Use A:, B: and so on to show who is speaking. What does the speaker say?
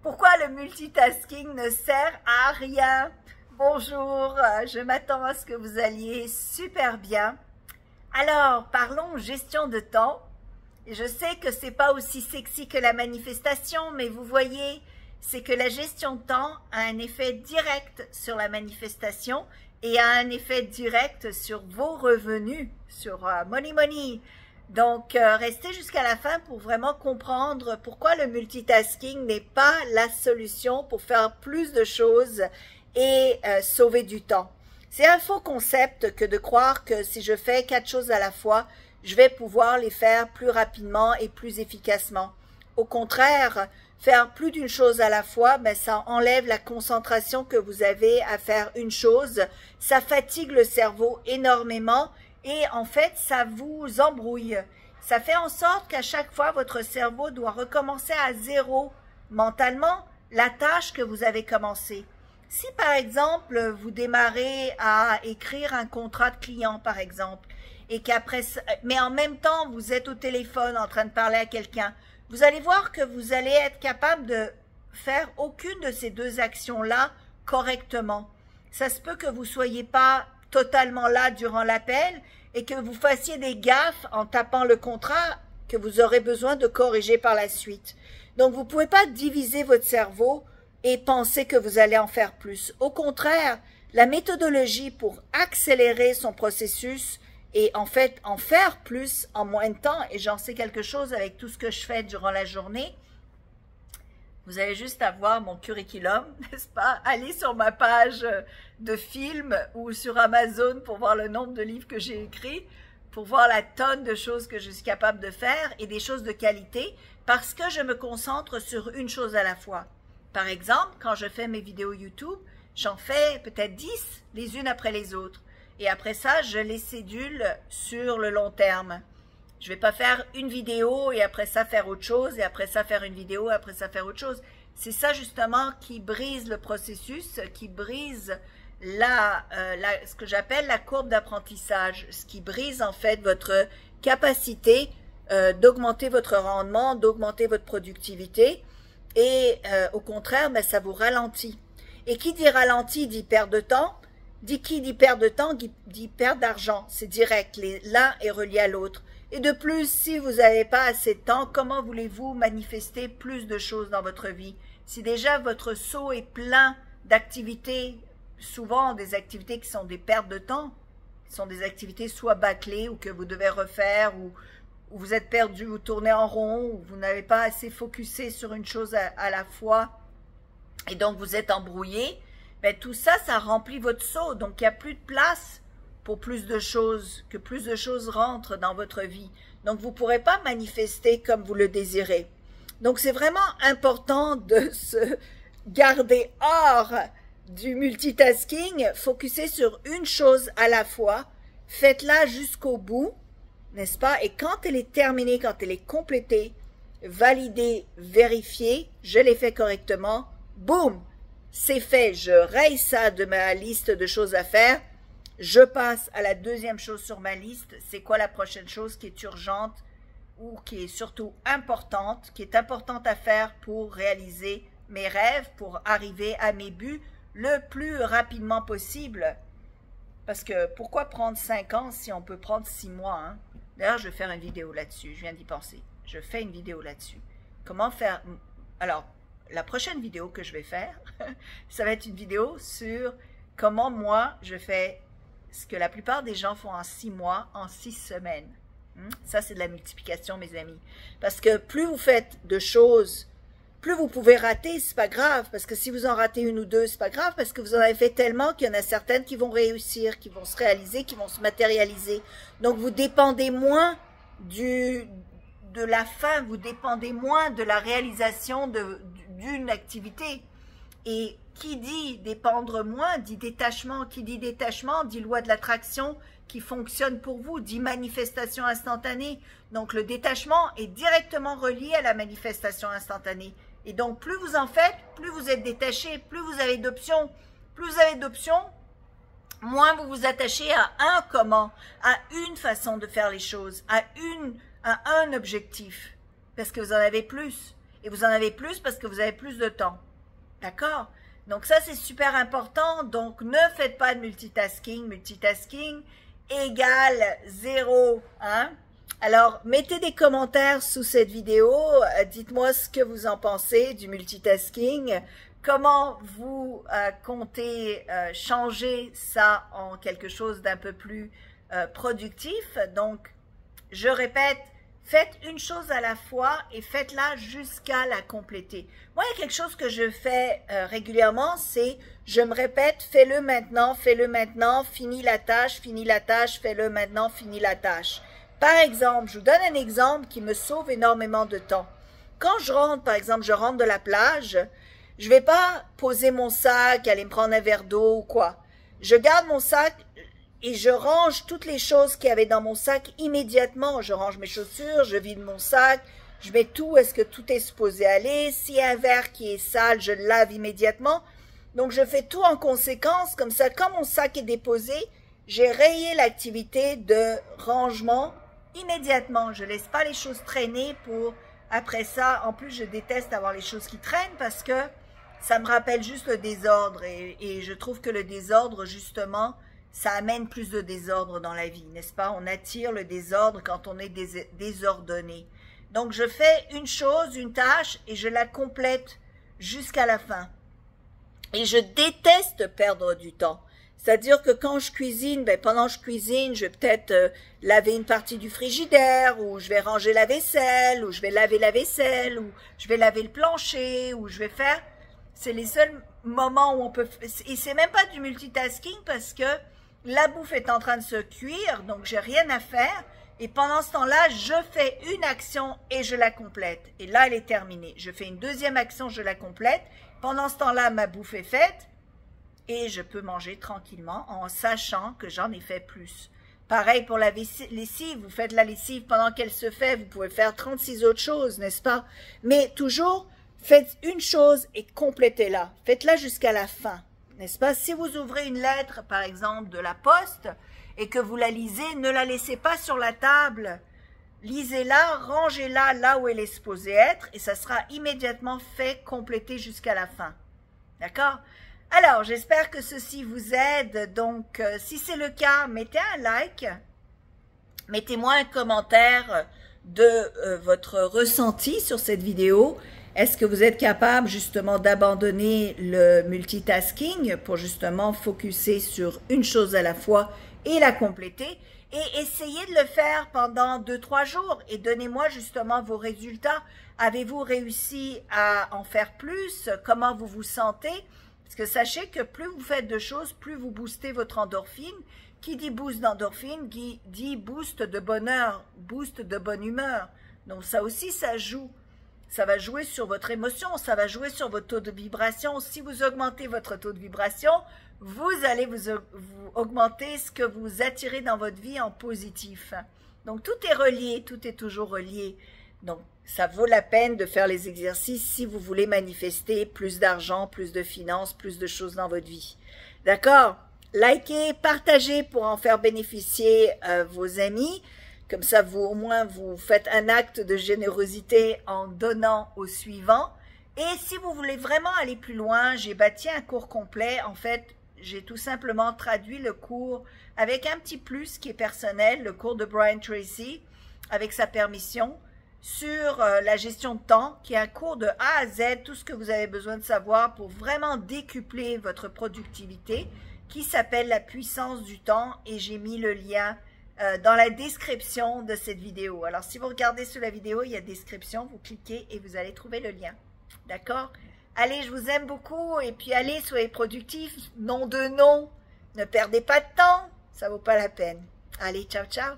A: Pourquoi le multitasking ne sert à rien? Bonjour, je m'attends à ce que vous alliez super bien. Alors, parlons gestion de temps. Et je sais que c'est pas aussi sexy que la manifestation, mais vous voyez, c'est que la gestion de temps a un effet direct sur la manifestation et a un effet direct sur vos revenus, sur Money Money. Donc, restez jusqu'à la fin pour vraiment comprendre pourquoi le multitasking n'est pas la solution pour faire plus de choses et sauver du temps. C'est un faux concept que de croire que si je fais 4 choses à la fois, je vais pouvoir les faire plus rapidement et plus efficacement. Au contraire, faire plus d'une chose à la fois, ben, ça enlève la concentration que vous avez à faire une chose, ça fatigue le cerveau énormément et en fait, ça vous embrouille. Ça fait en sorte qu'à chaque fois, votre cerveau doit recommencer à zéro mentalement la tâche que vous avez commencée. Si par exemple, vous démarrez à écrire un contrat de client par exemple, et qu'après, mais en même temps, vous êtes au téléphone en train de parler à quelqu'un, vous allez voir que vous allez être capable de faire aucune de ces deux actions-là correctement. Ça se peut que vous soyez pas totalement là durant l'appel et que vous fassiez des gaffes en tapant le contrat que vous aurez besoin de corriger par la suite. Donc, vous ne pouvez pas diviser votre cerveau et penser que vous allez en faire plus. Au contraire, la méthodologie pour accélérer son processus et en fait en faire plus en moins de temps, et j'en sais quelque chose avec tout ce que je fais durant la journée, vous avez juste à voir mon curriculum, n'est-ce pas? Allez sur ma page de film ou sur Amazon pour voir le nombre de livres que j'ai écrits, pour voir la tonne de choses que je suis capable de faire et des choses de qualité parce que je me concentre sur une chose à la fois. Par exemple, quand je fais mes vidéos YouTube, j'en fais peut-être 10 les unes après les autres. Et après ça, je les cédule sur le long terme. Je ne vais pas faire une vidéo et après ça faire autre chose, et après ça faire une vidéo et après ça faire autre chose. C'est ça justement qui brise le processus, qui brise ce que j'appelle la courbe d'apprentissage, ce qui brise en fait votre capacité d'augmenter votre rendement, d'augmenter votre productivité. Et au contraire, ben, ça vous ralentit. Et qui dit ralenti dit perte de temps. Qui dit perte de temps dit perte d'argent. C'est direct, l'un est relié à l'autre. Et de plus, si vous n'avez pas assez de temps, comment voulez-vous manifester plus de choses dans votre vie? Si déjà votre seau est plein d'activités, souvent des activités qui sont des pertes de temps, qui sont des activités soit bâclées ou que vous devez refaire, ou vous êtes perdu, vous tournez en rond, ou vous n'avez pas assez focusé sur une chose à la fois, et donc vous êtes embrouillé, ben tout ça, ça remplit votre seau, donc il n'y a plus de place pour plus de choses, que plus de choses rentrent dans votre vie. Donc vous ne pourrez pas manifester comme vous le désirez. Donc c'est vraiment important de se garder hors du multitasking, focuser sur une chose à la fois, faites-la jusqu'au bout, n'est-ce pas? Et quand elle est terminée, quand elle est complétée, validée, vérifiée, je l'ai fait correctement, boum, c'est fait, je raye ça de ma liste de choses à faire, je passe à la deuxième chose sur ma liste, c'est quoi la prochaine chose qui est urgente ou qui est surtout importante, qui est importante à faire pour réaliser mes rêves, pour arriver à mes buts le plus rapidement possible. Parce que pourquoi prendre 5 ans si on peut prendre 6 mois, hein? D'ailleurs, je vais faire une vidéo là-dessus, je viens d'y penser. Je fais une vidéo là-dessus. Comment faire... Alors, la prochaine vidéo que je vais faire, ça va être une vidéo sur comment moi, je fais ce que la plupart des gens font en 6 mois, en 6 semaines. Ça, c'est de la multiplication, mes amis. Parce que plus vous faites de choses, plus vous pouvez rater, c'est pas grave. Parce que si vous en ratez une ou deux, c'est pas grave. Parce que vous en avez fait tellement qu'il y en a certaines qui vont réussir, qui vont se réaliser, qui vont se matérialiser. Donc, vous dépendez moins de la fin, vous dépendez moins de la réalisation d'une activité. Et qui dit dépendre moins, dit détachement. Qui dit détachement, dit loi de l'attraction qui fonctionne pour vous, dit manifestation instantanée. Donc, le détachement est directement relié à la manifestation instantanée. Et donc, plus vous en faites, plus vous êtes détaché, plus vous avez d'options. Plus vous avez d'options, moins vous vous attachez à un comment, à une façon de faire les choses, à un objectif. Parce que vous en avez plus. et vous en avez plus parce que vous avez plus de temps. D'accord? Donc ça, c'est super important. Donc, ne faites pas de multitasking. Multitasking égale 0. Hein? Alors, mettez des commentaires sous cette vidéo. Dites-moi ce que vous en pensez du multitasking. Comment vous comptez changer ça en quelque chose d'un peu plus productif. Donc, je répète, faites une chose à la fois et faites-la jusqu'à la compléter. Moi, il y a quelque chose que je fais régulièrement, c'est je me répète, fais-le maintenant, finis la tâche, fais-le maintenant, finis la tâche. Par exemple, je vous donne un exemple qui me sauve énormément de temps. Quand je rentre, par exemple, je rentre de la plage, je ne vais pas poser mon sac, aller me prendre un verre d'eau ou quoi. Je garde mon sac et je range toutes les choses qu'il y avait dans mon sac immédiatement. Je range mes chaussures, je vide mon sac, je mets tout, est-ce que tout est supposé aller. S'il y a un verre qui est sale, je le lave immédiatement. Donc, je fais tout en conséquence. Comme ça, quand mon sac est déposé, j'ai rayé l'activité de rangement immédiatement. Je ne laisse pas les choses traîner pour après ça. En plus, je déteste avoir les choses qui traînent parce que ça me rappelle juste le désordre. Et je trouve que le désordre, justement, ça amène plus de désordre dans la vie, n'est-ce pas? On attire le désordre quand on est désordonné. Donc, je fais une chose, une tâche, et je la complète jusqu'à la fin. Et je déteste perdre du temps. C'est-à-dire que quand je cuisine, pendant que je cuisine, je vais peut-être laver une partie du frigidaire, ou je vais ranger la vaisselle, ou je vais laver la vaisselle, ou je vais laver le plancher, ou je vais faire... C'est les seuls moments où on peut... Et c'est même pas du multitasking parce que la bouffe est en train de se cuire, donc j'ai rien à faire. Et pendant ce temps-là, je fais une action et je la complète. Et là, elle est terminée. Je fais une deuxième action, je la complète. Pendant ce temps-là, ma bouffe est faite. Et je peux manger tranquillement en sachant que j'en ai fait plus. Pareil pour la lessive. Vous faites la lessive pendant qu'elle se fait. Vous pouvez faire 36 autres choses, n'est-ce pas? Mais toujours, faites une chose et complétez-la. Faites-la jusqu'à la fin. N'est-ce pas? Si vous ouvrez une lettre, par exemple, de la poste, et que vous la lisez, ne la laissez pas sur la table. Lisez-la, rangez-la là où elle est supposée être, et ça sera immédiatement fait, complété jusqu'à la fin. D'accord? Alors, j'espère que ceci vous aide. Donc, si c'est le cas, mettez un like. Mettez-moi un commentaire de votre ressenti sur cette vidéo. Est-ce que vous êtes capable justement d'abandonner le multitasking pour justement focuser sur une chose à la fois et la compléter? Et essayez de le faire pendant 2-3 jours et donnez-moi justement vos résultats. Avez-vous réussi à en faire plus? Comment vous vous sentez? Parce que sachez que plus vous faites de choses, plus vous boostez votre endorphine. Qui dit boost d'endorphine, qui dit boost de bonheur, boost de bonne humeur. Donc ça aussi, ça joue. Ça va jouer sur votre émotion, ça va jouer sur votre taux de vibration. Si vous augmentez votre taux de vibration, vous allez vous augmenter ce que vous attirez dans votre vie en positif. Donc tout est relié, tout est toujours relié. Donc ça vaut la peine de faire les exercices si vous voulez manifester plus d'argent, plus de finances, plus de choses dans votre vie. D'accord? Likez, partagez pour en faire bénéficier vos amis. Comme ça, vous au moins, vous faites un acte de générosité en donnant au suivant. Et si vous voulez vraiment aller plus loin, j'ai bâti un cours complet. En fait, j'ai tout simplement traduit le cours avec un petit plus qui est personnel, le cours de Brian Tracy, avec sa permission, sur la gestion de temps, qui est un cours de A à Z, tout ce que vous avez besoin de savoir pour vraiment décupler votre productivité, qui s'appelle la puissance du temps. Et j'ai mis le lien dans la description de cette vidéo. Alors, si vous regardez sous la vidéo, il y a description, vous cliquez et vous allez trouver le lien. D'accord? Allez, je vous aime beaucoup et puis allez, soyez productifs. Nom de nom. Ne perdez pas de temps, ça vaut pas la peine. Allez, ciao, ciao.